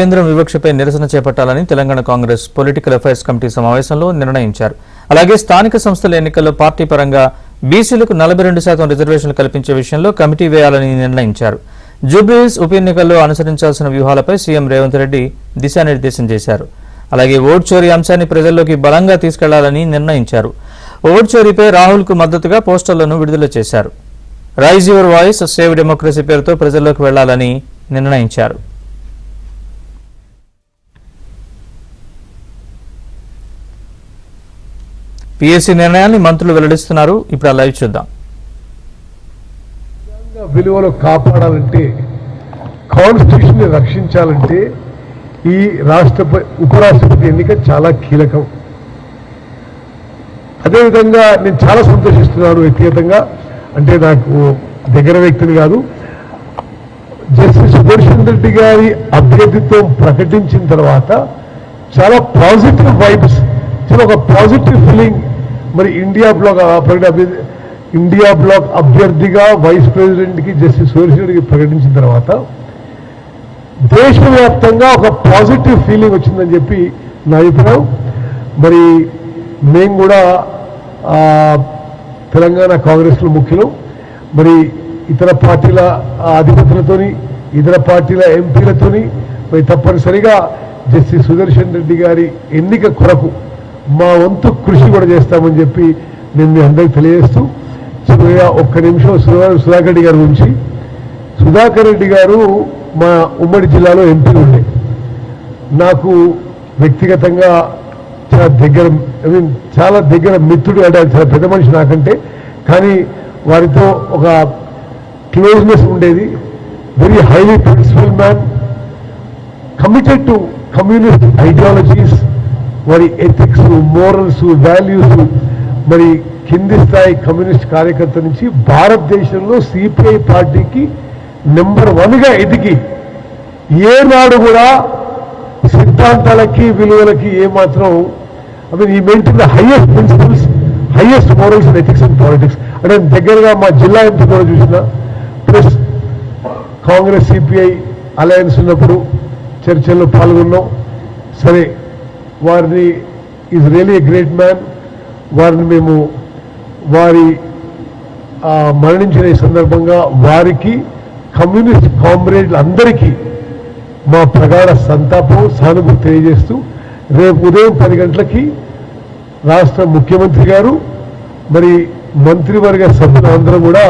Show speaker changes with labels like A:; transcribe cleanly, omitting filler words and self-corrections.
A: కేంద్రం వివక్షపై నిరసన చేపట్టాలని Telangana Congress political affairs committee సమావేశంలో నిర్ణయించారు. అలాగే స్థానిక సంస్థల ఎన్నికల్లో పార్టీ పరంగా బీసీలకు 42% రిజర్వేషన్లు కల్పించే విషయంలో కమిటీ వేయాలని నిర్ణయించారు. జూబ్లీహిల్స్ ఉప ఎన్నికల్లో అనుసరించాల్సిన వ్యూహాలపై సీఎం రేవంత్ రెడ్డి దిశానిర్దేశం చేశారు. అలాగే ఓట్ చోరీ అంశాన్ని ప్రజల్లోకి బలంగా తీసుకెళ్లాలని నిర్ణయించారు. ఓట్ చోరీపై రాహుల్కు మద్దతుగా పోస్టర్లను విడుదల చేశారు. Rise your voice save democracy పేరుతో ప్రజల్లోకి వెళ్లాలని నిర్ణయించారు. పీఎస్సీ నిర్ణయాన్ని మంత్రులు వెల్లడిస్తున్నారు. ఇప్పుడు లైవ్ చూద్దాం.
B: విలువలు కాపాడాలంటే, కాన్స్టిట్యూషన్ ని రక్షించాలంటే ఈ ఉపరాష్ట్రపతి ఎన్నిక చాలా కీలకం. అదేవిధంగా నేను చాలా సంతోషిస్తున్నాను వ్యక్తిగతంగా, అంటే నాకు దగ్గర వ్యక్తిని కాదు, జస్టిస్ సుదర్శన్ రెడ్డి గారి అభ్యర్థిత్వం ప్రకటించిన తర్వాత చాలా పాజిటివ్ వైబ్స్, చాలా ఒక పాజిటివ్ ఫీలింగ్. మరి ఇండియా బ్లాక్ అభ్యర్థిగా వైస్ ప్రెసిడెంట్కి జస్టిస్ సుదర్శన్ రెడ్డికి ప్రకటించిన తర్వాత దేశవ్యాప్తంగా ఒక పాజిటివ్ ఫీలింగ్ వచ్చిందని చెప్పి నా అభిప్రాయం. మరి మేము కూడా తెలంగాణ కాంగ్రెస్లో ముఖ్యులు, మరి ఇతర పార్టీల అధిపతులతోని, ఇతర పార్టీల ఎంపీలతోని మరి తప్పనిసరిగా జస్టిస్ సుదర్శన్ రెడ్డి గారి ఎన్నిక కొరకు మా వంతు కృషి కూడా చేస్తామని చెప్పి నేను మీ అందరికీ తెలియజేస్తూ, చివరిగా ఒక్క నిమిషం సుధాకర్ రెడ్డి గారి గురించి. సుధాకర్ రెడ్డి గారు మా ఉమ్మడి జిల్లాలో ఎంపీ ఉండే, నాకు వ్యక్తిగతంగా చాలా దగ్గర మిత్రుడు, అంటే చాలా పెద్ద మనిషి నాకంటే, కానీ వారితో ఒక క్లోజ్నెస్ ఉండేది. Very highly principle man, committed to communist ideologies, వారి ఎథిక్స్, మోరల్స్, వాల్యూస్, మరి కింది స్థాయి కమ్యూనిస్ట్ కార్యకర్త నుంచి భారతదేశంలో సిపిఐ పార్టీకి నెంబర్ 1గా ఎదిగి ఏనాడు కూడా సిద్ధాంతాలకి విలువలకి ఏమాత్రం ఈ maintain the highest principles, highest morals and ethics and politics. అంటే దగ్గరగా మా జిల్లా ఎంపీ కూడా చూసిన, ప్లస్ కాంగ్రెస్ సిపిఐ అలయన్స్ ఉన్నప్పుడు చర్చల్లో పాల్గొన్నాం. సరే, వారిని is really a great man. వారిని మేము మరణించిన ఈ సందర్భంగా వారికి, కమ్యూనిస్ట్ కామ్రేడ్లు అందరికీ మా ప్రగాఢ సంతాపం, సానుభూతి తెలియజేస్తూ రేపు ఉదయం 10 గంటలకి రాష్ట్ర ముఖ్యమంత్రి గారు మరి మంత్రివర్గ సభ్యులు అందరూ కూడా